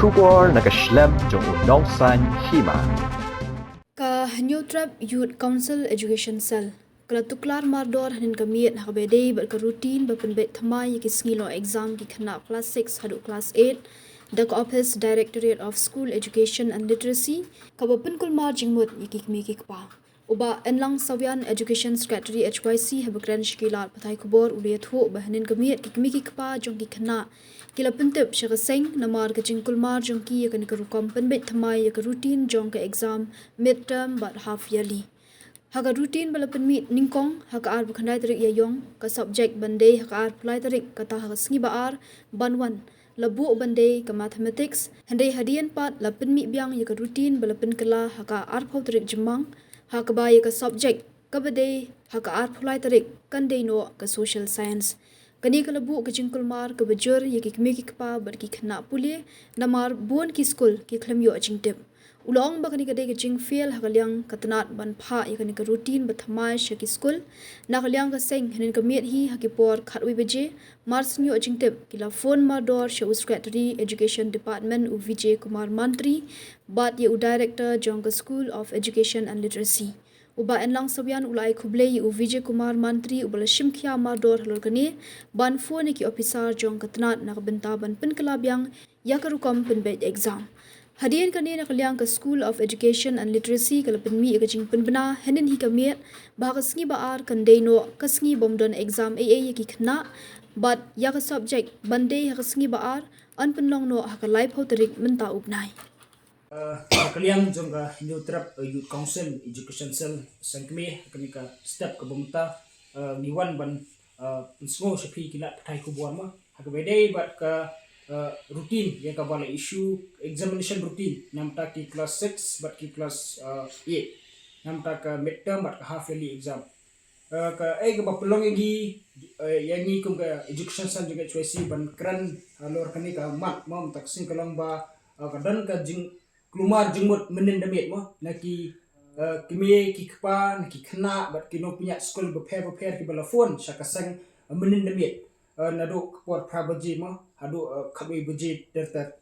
Shubor nakashlem jong unong san hima. Ka New Trap Youth Council Education Cell. Kala tuklar mardor hanin kamiet hakabede bat ka routine ba penbet thamai ki ngilo exam ki khana class 6 hadu class 8 the office Directorate of School Education and Literacy ka ba penkul mar jingmut yiki kmi ki pa uba enlang sawian Education Secretary HYC habakran shikilat patai kubor uliya thu ba hanin kamiet ki kmi ki pa jong ki khana kila pentep shagaseng namar ka jingkul mar jong ki yakan ka rukom penbet thamai ya ka routine jong ka exam midterm but half yearly. Haka routine bala penmit ningkong haka ar bukandai tarik ya yong ka subject bandai haka ar pulai tarik kata haka sengi baar banwan labu bandai ka mathematics handai hadian pat la penmit biang ya ka routine bala penkala haka ar pau tarik jemang haka ba ya ka subject ka badai haka ar pulai tarik kandai no ka social science kani ka labu ka jingkul mar ka bajur ya ki kmi ki kpa bar ki khna pulie namar buon ki school ki khlamyo jingtep ulong ba kani kadai ka jing fail hakalyang katanat ban pha ya kani ka routine ba thamai shaki school na kalyang ka seng hanin ka miet hi hakipor khatwi beje mars nyo jingtep kila phone ma dor show secretary education department u Vijay Kumar Mantri bat ye u director jong ka school of education and literacy uba enlang sabian ulai khuble u Vijay Kumar Mantri ubala shimkhia ma dor halor kani ban phone ki officer jong katanat na benta ban penkala byang ya ka rukom penbet exam hadian kani na kalyang ka School of Education and Literacy kala penmi ka jing penbena henin hi kamiet ba ka sngi baar kandai no ka sngi bomdon exam AA ki khna but ya ka subject bande ha ka sngi baar an penlong no ha ka live ho tarik menta upnai kaliang jong ka New Trap Youth Council Education Cell sangkme kami ka step ka bumta niwan ban sngo shapi kila patai ku buan ma ha ka bedai bat ka routine yang kabala issue examination routine namta ki class 6 but ki class 8 namta ka midterm but ka half yearly exam ka ka bapulong igi yang ni kum ka education san juga choice ban kran lor kani ka mat mam taksin kalang ba ka dan ka jing klumar jingmut menin damit mo naki kimi ki kpa naki khna but kino punya school prepare ki bala phone syakasang menin damit nado kapor prabaji mo hadu khabi baji tertat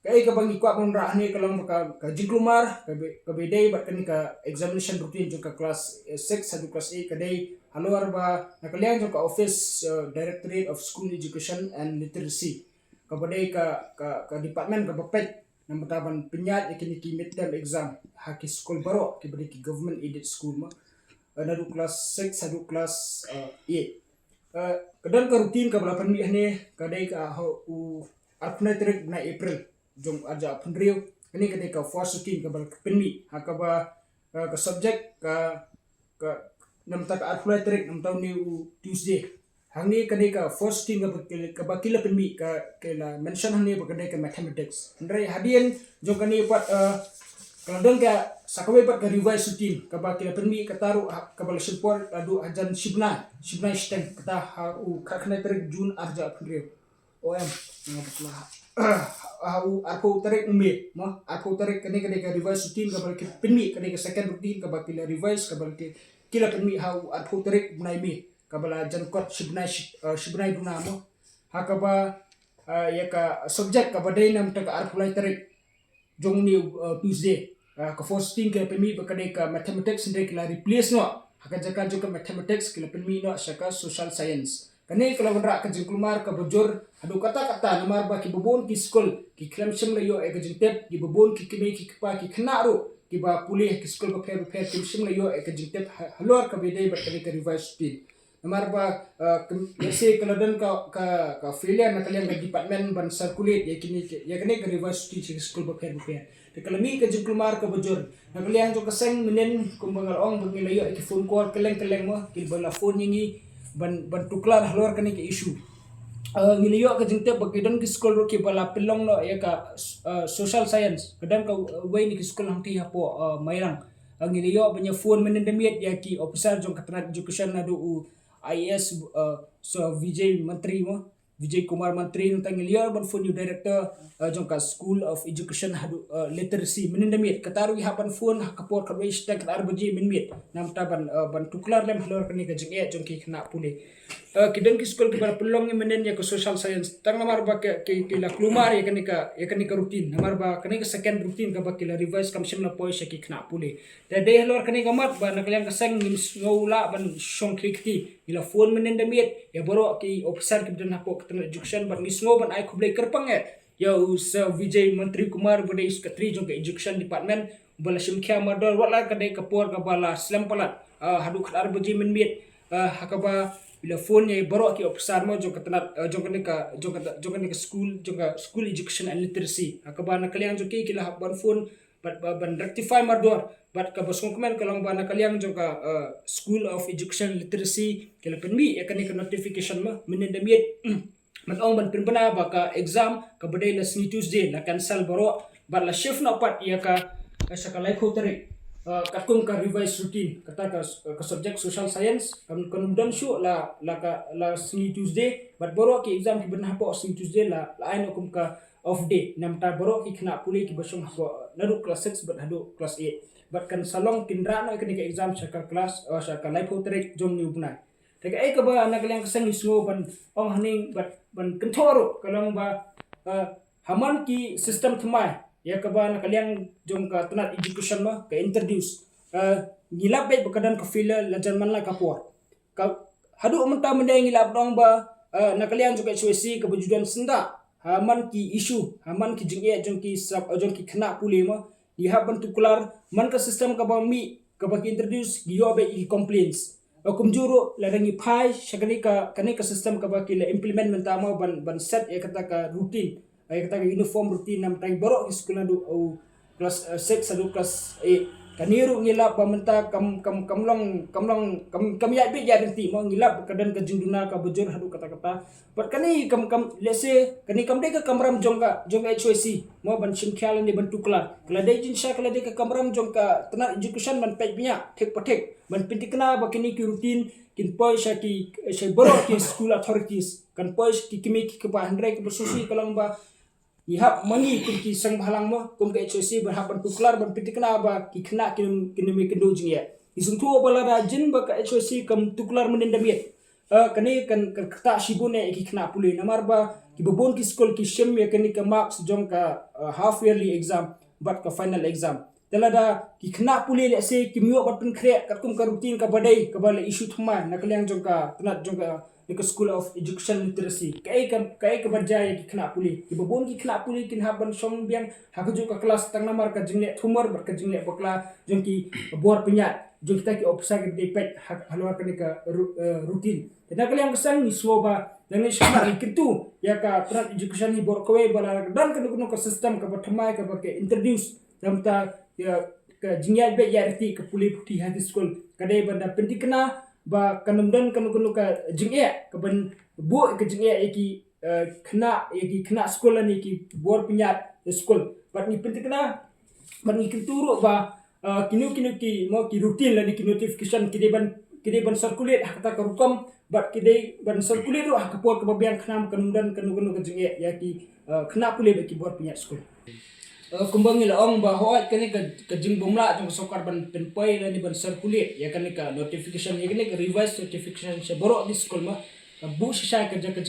kai ka bangi kwa pun rah ni kalang ka jiglumar ka bedai bat kan ka examination routine jo ka class 6 hadu class 8 kadai halor ba nakalian jo ka office Directorate of School Education and Literacy ka badai ka department ka bapet nam taban penyat yakini ki midterm exam haki school baro ki badai ki government aided school ma nadu class 6 hadu class 8 kadang ka routine ka bala panmi hne kadai ka u arpna tarik na April jong aja pandriu ini kadai ka first routine ka bala panmi hakaba ka subject ka namta ka arpna tarik namta ni u Tuesday hangni kadai ka first routine ka bakila panmi ka kala mention hne ba kadai ka mathematics ndrai hadian jong kani pat kadang ka sakawe pat ka revise routine ka bakila panmi ka taru ka bala support adu ajan shibna shteng kata u khakna tarik June arja pandriu om ngapla au aku tarik me mo aku tarik kani ka revise routine ka balki pinmi kani ka second routine ka bakila revise ka balki kila pinmi hau aku tarik bunai me ka bala jankot shibnai duna mo hakaba ya ka subject ka badai nam ta ka arpulai tarik jong ni Tuesday ka first thing ka pinmi bakadai ka mathematics ndai kila replace no haka jaka juga mathematics kila pinmi no saka social science kani kala wandra ka jingkulmar ka bojor hadu kata namar ba ki bobon ki school ki klam shim la yo e ka jingtep ki bobon ki kime ki kpa ki khna ro ki ba pulih ki school ba prepare ki shim la yo e ka jingtep halor ka bedai ba kani ka revise speed namar ba yase kala dan ka failure na kalian ka department ban circulate ya kani ka revise speed ki school ba prepare te kalami ka jingkulmar ka bojor na kalian jo ka seng menen kumbangal ong bangila yo e ki phone call keleng mo ki bala phone yingi ban tuklar halor kani ke issue ngiliyo ka jingte bakidan ki school ro ki bala pilong no ya ka social science kadang ka way ni ki school hangti hapo mairang ngiliyo banya phone menendemiet ya ki officer jong katrat education na do IAS so Vijay Mantri mo Vijay Kumar Mantri nang liar ban phone director jongka School of Education hadu literacy menindamit kataru hapan phone kapor kadwai stek arbaji minmit nam taban ban tuklar lem halor kani ka jenge jongki khna pule kidan ki school ki bar pelong menen ya ko social science tang namar ba ke la klumar ya kani ka routine namar ba kani ka second routine ka ba kila revise kam shim na poi shaki khna pule da de halor kani ka mat ba nakaliang ka sang nim ngola ban shong krikti ila phone menindamit ya boro ki officer ki dan hapo ketana education ban ngisngo ban ai kublai kerpang ya sa Vijay Mantri Kumar bade iskatri jong ke education department bala shimkhya mador wala kadai kapor ka bala slam palat hadu khar baji minmit hakaba bila phone ye baro ki officer mo jong katana jong ka school education and literacy hakaba nakaliang jong ki kila ban phone ban rectify mador bat ka basong komen kalang ba nakaliang jong ka school of education literacy kila penmi yakani ka notification ma minendamit matong ban pinpana ba ka exam ka badai la sni Tuesday la cancel baro ba la shift na pat ya ka sakalai khotari katung ka revise routine kata ka subject social science kanumdan shu la sni Tuesday bat baro ki exam ki ban hapo sni Tuesday la aino kum ka off day namta baro ki khna puli ki basong hapo nadu class 6 bat hadu class 8 bat kan salong kindra no ka exam saka class sakalai khotari jom ni ubnai Teka ka ba nagalang kasang islo ban ong haning ban kentoro kalang ba haman ki system thamai ya ka ba nagalang jong ka tanat education ma ka introduce ngilap bet bakadan ka fila la Jerman la kapor ka hadu umta mendai ngilap dong ba nagalang jong ka HWC ka bajudan senda haman ki issue haman ki jong ki khna puli ma diha ban tukular man ka system ka ba mi ka ba ki introduce giyo be i complaints kumjuro larangi phai shagani ka system ka ba kila implement mentama ban set ya kata ka routine ya kata ka uniform routine nam tai baro school na do class 6 adu class 8 kaniru ngilap pamenta kam ya be ya renti mo ngilap kadan ka jinduna ka bujur hadu kata but kani let's say kani de ka kamram jongka HOC mo ban simkhyal ni ban tukla kala de jin sha kala de ka kamram jongka tanat education ban pek binya thek pathek ban pintikna ba kini ki routine kin poi sha ki boro ki school authorities kan poi ki kimi ki ba handrai ki bersusi kalang ba ihap mangi ki sang bhalang mo kum ka HOC ban ban tuklar ban pintikna ba ki khna kin me kendo jingya isung thu bala ra jin ba ka HOC kam tuklar menindamit kani kan kata shibune ki khna puli namar ba ki bobon ki school ki shem ya kani ka marks jong ka half yearly exam bat ka final exam telada ki khna puli le se ki miyo bat pin khre ka kum ka routine ka badai ka bala issue thuma nakaliang jong ka tanat jong ka ka school of education literacy kai ka barjaya ki khna puli ki bobon ki khna puli kin haban som biang hakaju ka kelas tang namar ka jingle thumar bat ka jingle bakla jong ki bor pinya jong kita ki officer ki depet halwa ka routine dan kalian kesang ni soba dan ni shama ikitu ya ka tanat education ni bor kowe bala dan ka sistem ka bathmai ka ke introduce damta ya ka jingle be ya reti ka puli putih hati school kadai banda pentikna ba kanumdan ka jingye ka ban bu ka jingye ki kena sekolah ni ki bor pinyat school bat ni pentikna ban ni kituru ba kinu ki mau ki routine la ki notification ki ban circulate kata ka rukam bat ki ban circulate ro ka por ka babiang khnam kanumdan ka jingye ya ki kena pule ba ki bor pinyat school kumbang ila ong ba hoat kani ka jingbomla jong sokar ban penpai la ni ban circulate ya kani ka notification ya kani ka revise notification sa boro di school ma bu sisa ka jaka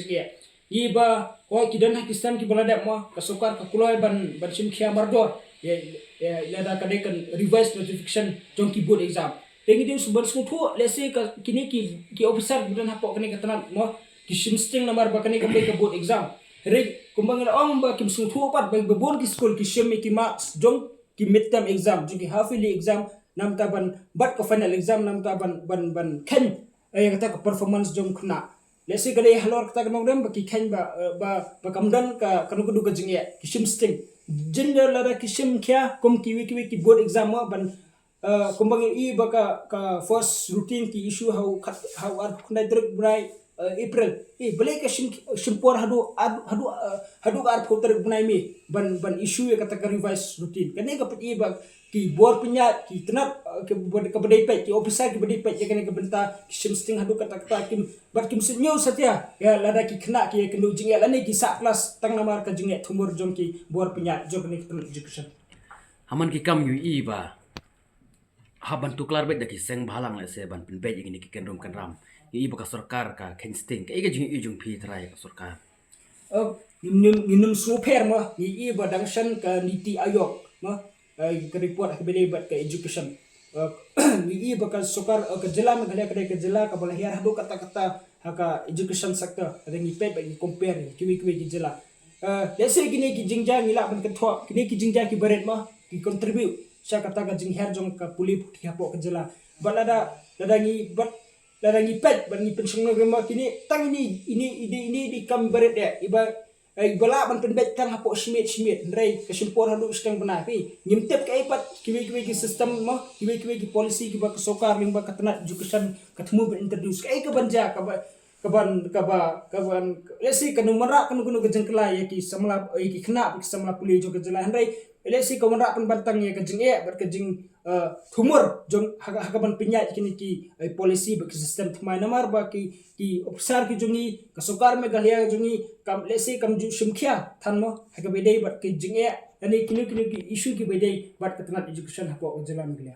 iba hoat ki dan hakistan ki balada mo ka sokar ka kuloi ban simkhia mardo ya da ka de kan revise notification jong ki board exam tengi dia subar sutu lese ka kini ki officer budan hapo kani ka tanan mo ki simsting namar ba kani ka board exam Rek kumbang ila ong ba kim sung thupat ba bebon ki school ki shem ki marks jong ki midterm exam jong ki half yearly exam nam taban bat ka final exam nam taban ban ken ay kata ka performance jong khna lesi kale halor kata ka nongdam ba ki ken ba kamdan ka kanu kudu ka jingya ki shem sting gender la ki shem kya kum ki wiki board exam mo ban kumbang I ba ka first routine ki issue how ar khna drug brai April boleh ke simpor hadu ar putar bunai mi ban isu ya kata revise routine kene ka peti ba ki bor punya ki tenap ke bedai pet ki officer ki bedai pet kene ke benta sim sting hadu kata kim bat kim senyo satya ya lada ki kena ki kenu jinge lani ki sa kelas tang namar ka jinge thumur jom ki bor punya jom ni education Haman ki kam yu i ba haban tuklar bet daki seng balang la se ban pen bet ini ki kendom kan ram i ba ka sarkar ka kensting ka iga jung pi trai ka sarkar minum super mah ni badang shan ka niti ayok mah ke report ke belibat ke education ni bakal sukar ke jela megala ke jela ka bola hiar hadu kata-kata haka education sector ada ni pe bagi compare kiwi ki jela let's say kini ki jingjang ila ban ketua kini ki jingjang ki baret mah ki contribute sya kata ka jingher jong ka puli ki hapo ke jela balada ladangi pet ban ni pensung ngema kini tang ini di kam baret ya iba bala ban penbet kan hapo smit ndrei kesimpor hadu steng benar pi nyimtep ke ipat kiwi ki sistem mah kiwi ki policy ki ba kesokar ling ba katena education ketemu ban introduce ke banja kaban lesi kanu merak kanu kejengkela ya ki samla ki kena ki samla puli jo kejela ndrei lesi ka merak pen bantang ya kejeng ber kejeng tumur jong hakaban pinyat kini ki policy ba sistem thmai namar ba ki officer ki jungi kasukar me galia jungi kam lesi kam ju simkhia than mo hakabedei bat ki jinge ani kini ki issue ki bedei bat katena education hapo jalan glia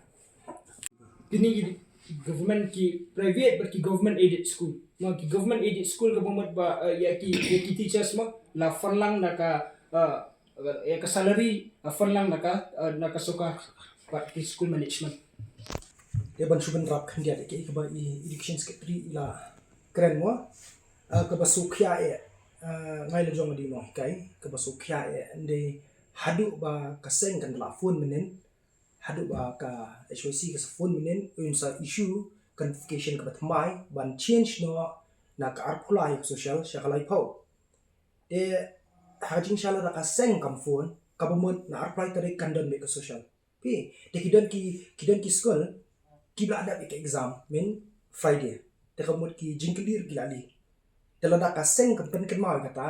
kini government ki private but ki government aided school ma ki government aided school ka bomat ba ya ki teachers mo la fanlang naka ya ka salary fanlang naka soka but ki school management dia ban suben rap kan dia ke ba education secretary ila keren mo ka ba sukhya ngai le jong di no kai ka ba sukhya ande hadu ba kaseng kan la phone menen hadu ba ka HOC ka phone menen unsa issue clarification ka batmai ban change no na ka arpulai social shakalai pau de hajing shala ka seng kam phone ka bomot na arpulai tare kandon be ka social pi de kidon ki school ki ba ada ke exam men Friday de kamot ki jingkelir gilali de lada ka seng kam pen mau kata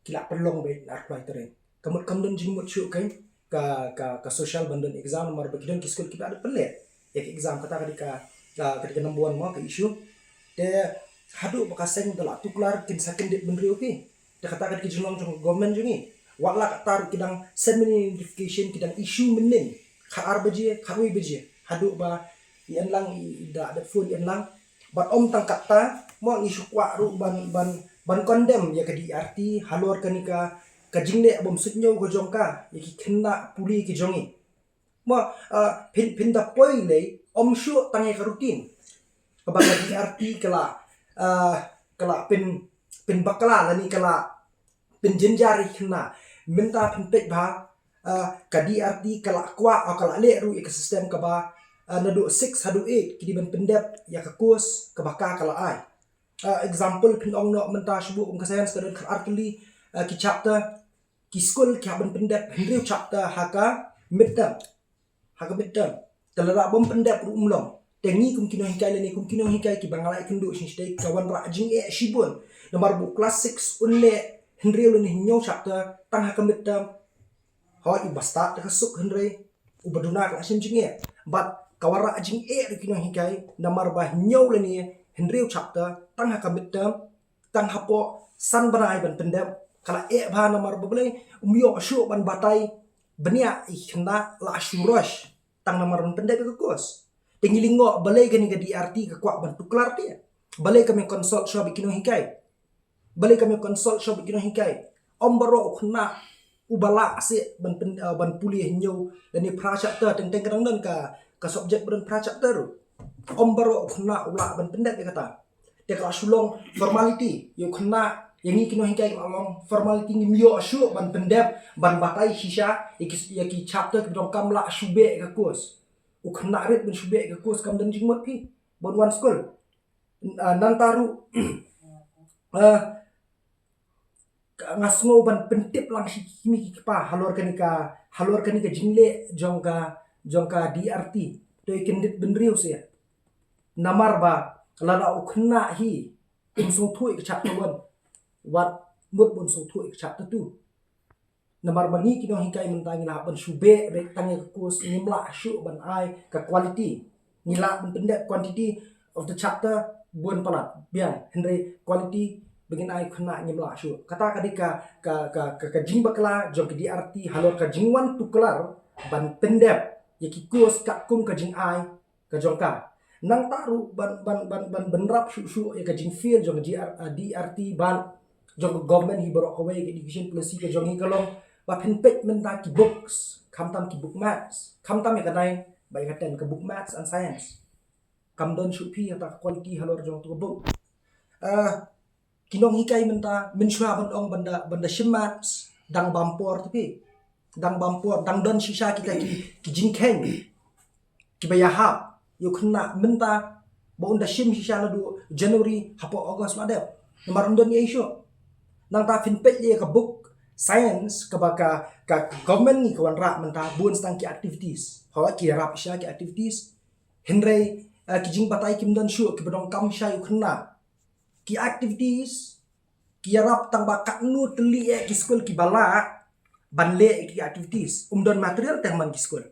kila pelong be na arpulai tare kamot kamdon jingmot chu kai ka social bandon exam mar ba kidon ki school ki ba ada pele ya ke exam kata ketika nambuan mo ka issue de hadu bakaseng dala tuklar kin second date benri oke de kata ki jolong jong government jungi wala katar kidang send notification kidang issue menen ka arbaje ka wi beje hadu ba yan lang da phone yan lang but om tangkat ta mo issue kwa ru ban condemn ya ka di arti halor kanika ka jingle bom sutnyo go jongka yaki kena puli ki jongi mo pin da poi le om shu tangai ka rutin kabang di arti kala pin bakala lani kala pin jenjari kena minta pin pek ba kadi arti kala kwa o kala le ru ekosistem ka ba nadu 6 hadu 8 kidi ban pendep ya ka kurs ka baka kala ai example pin ong no menta shubu ong kasayan skadon ka artli ki chapter ki school ki ban pendep hendriu chapter haka midterm telara bom pendep ru umlong tengi kum kino hikai leni kum kino hikai ki bangalai kendu shinstei kawan ra jing shibun nomor bu class 6 unle hendriu leni hinyo chapter tang haka midterm ho i basta ta suk hendrei ubaduna ka sim jinge but kawara jing kino hikai nomor ba hinyo leni hendriu chapter tang haka midterm tang hapo san banai ban pendep kala ba nomor boleh umyo shu ban batai benia ikhna la shurash tang nomor ban pendep ke kos tengilingo balai gani ga diarti ka kwa ban tuklar dia balai kami consult shop kino hikai ombaro khna ubala ase ban puli hinyo dan ni prachapter teng kadang dan ka subject ban prachapter ombaro khna ula ban pendek kata dia ka sulong formality yo khna yang kino hikai along formality ni mio ashu ban pendek ban batai shisha yaki chapter kedong kamla shube ka kos ukna ret ben shube ka kos kam dan jingmot pi bon one school nantaru ngasngo ban pentip lang himi ki pa halor kanika jingle jongka DRT to ikendit benriu sia namar ba lada ukna hi so thu ik chapter 1 wat mut bon so thu ik chapter 2 namar mangi kino hingkai mentangi la ban shube be tangi kus nimla shu ban ai ka quality nila ban pendek quantity of the chapter buan palat biang henry quality begin ai khna nimla shu kata kadika ka jing bakla jong di arti halor ka jingwan tuklar ban pendek yaki kus ka kum ka jing ai ka jongka nang taru ban benrap shu ya ka jing feel jong di arti ban jong government hi borok away education policy ka jong hi kalong và pen pet men ta ki books kam tam ki book maths kam tam ya kanai bai ka ten ka book maths and science kam don shu phi ta quality halor jong to book kinong hikai men ta men shwa ban ong banda shim maths dang bampor tapi dang bampor dang don shisha ki jing ken ki baya ha yo khna men ta bo unda shim shisha la du January hapo August la de namar don ye sho nang ta pen pet ye ka book science kabaka ka government ni kawan rak menta bun stang ki activities hawa ki rap sha ki activities henry ki jing batai kim don shu ki bedong kam sha yu khna ki activities ki rap tang ba kat nu teli ki school ki bala banle ki activities don material tang man ki school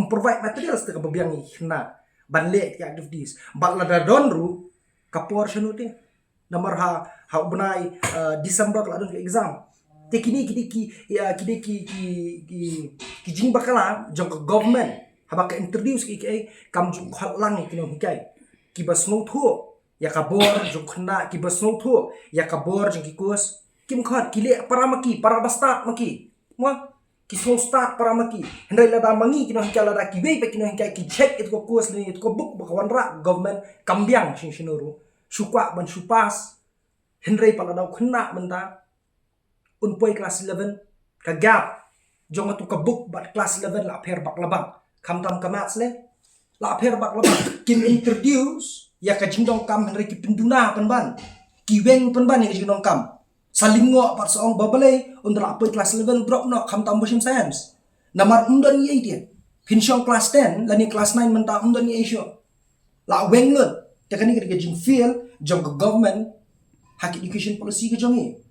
provide materials te ka babiang ni khna banle ki activities bakla da don ru ka portion te namar ha benai December la don exam te kini ki jing bakala jong government habaka introduce ki kam jung khat lang ki no hikai ki bas no thu ya ka bor jong khna ki bas no thu ya ka bor jong ki kos kim khat ki le paramaki para bastat maki mo ki so start paramaki hendai la da mangi ki no hikai la da ki be pe ki no hikai ki check it ko kos ni it ko book bakawan ra government kambyang shin shinuru shukwa ban shupas hendai pala da khna menta unpoi class 11 ka gap jong tu ka book bat class 11 la pher bak labang kam tam ka maths le la pher bak labang kim introduce ya ka jingdong kam henry ki pinduna panban ki weng panban ya jingdong kam salingo pat song babale undra poi class 11 drop no kam tam bosim science namar undon ye dia pinshong class 10 la ni class 9 menta undon ye sho la weng lut te kani ka jing feel jong government hak education policy ka jongi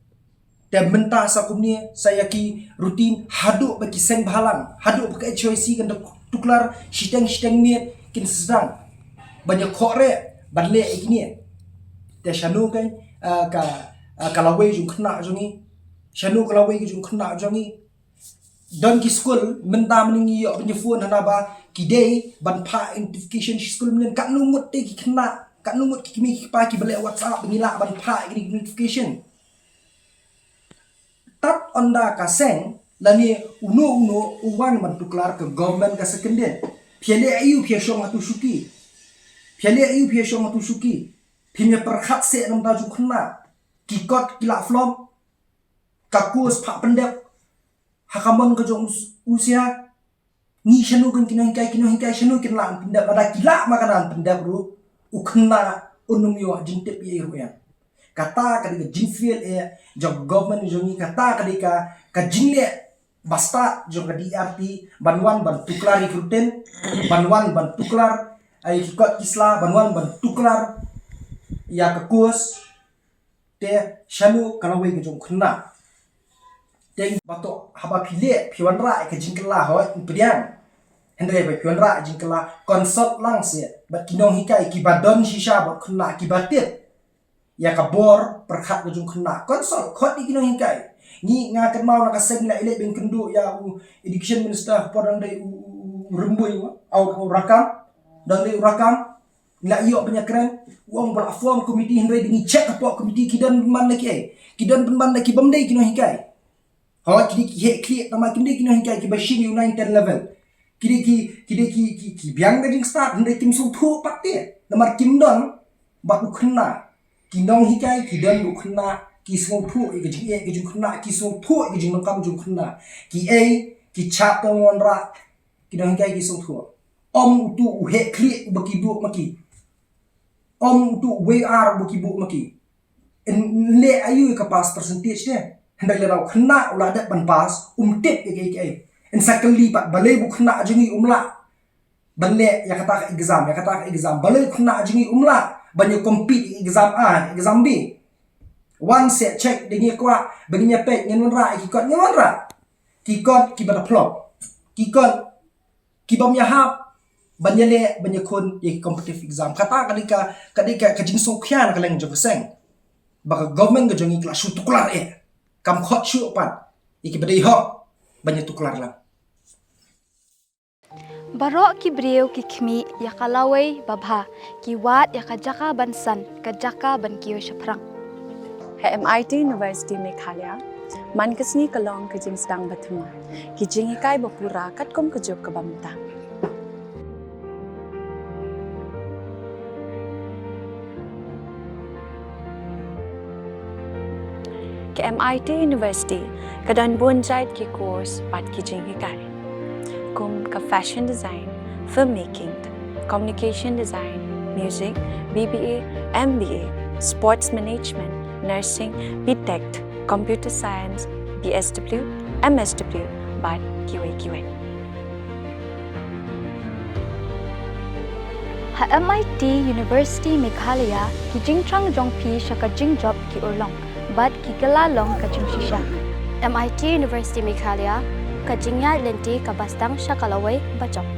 dan mentah sakumni saya ki rutin haduk bagi seng bahalang haduk bagi HOC kan tuklar shiteng miet kin sedang banyak khore banle ikni te shanu kan ka kalawai jung khna jongi shanu kalawai jung khna jongi dan ki school mentah meningi yo punya phone hana ba ki day ban pha identification school men kat numut te ki khna kat numut ki kimi ki pa ki bale WhatsApp ngila ban pha identification tat onda kaseng lani uno uwan man tuklar ke government ka sekenden piale ayu pia shong atu shuki pimya perkhat se nam ta ju khna kikot kila flom kakus pha pendek hakamon ka jong usia ni shanu kan kinang kai shanu kin lang pendek ada kila makanan pendek ru ukhna unum yo jintep ye ruya kata kadika jinfiel jog government jongi kata kadika ka jingle basta jog di arti banwan ban tuklar ikruten banwan ban tuklar ai kikot kisla banwan ban tuklar ya ka kurs te shanu kalawe ke jong khna teng bato haba phile phiwanra ka jingkla ho priang hendre ba phiwanra jingkla consult lang se bat kinong hikai ki badon shisha bot khna ki batit ya ka bor perkhat ko jung khna konsol khot di kino hingkai ni nga kan mau na ka seng la ile ben kendu ya education minister podang dai rembui au rakam dang dai rakam la iyo punya keren wong bala form committee hindai dingi check apa committee kidan man lagi kidan ban lagi bamdai kino hingkai hawa kidi he kli tama kindi kino hingkai ki bashin united level kidi ki biang da jing start hindai tim su thu patte namar kim don ba ku khna kinong hikai kidan du khna ki song thu ke jing ke jing khna ki song thu ke jing kam jung khna ki chat tawon ra kinong hikai ki song thu om tu he kli baki bu maki om tu we are baki bu maki en le ayu ka pass percentage ne handai le raw khna ula dat ban pass tip ke en sakali pat balai bu khna jingi umla banle ya kata exam balai khna jingi umla banyak compete exam A exam B one set check dengan kuat begini pet ngan ra kikot ngan ra kikot kibara plot kikot kibam yahap banyale banyakun ye competitive exam kata kadika kajing sokyan kaleng jong seng baka government ga jongi kelas tuklar kam khot shu pat iki bedai ho banyak tuklar lang Barok ki breu ki khmi ya kalawai babha ki wat ya kajaka bansan kajaka ban kiyo shaprang. MIT University Meghalaya man kasni kalong ka jing sedang bathuma ki jing ikai bapura katkom ka job ka bamta ke MIT University kadan bonjait ki course pat ki jing ikai kum ka fashion design, filmmaking, communication design, music, BBA, MBA, sports management, nursing, BTech, computer science, BSW, MSW, but QA. Ha MIT University Meghalaya ki jingtrang jongpi shaka jing job ki urlong, but ki kalalong ka jing shisha. MIT University Meghalaya kajingya lenti kabastang syakalaway bacok.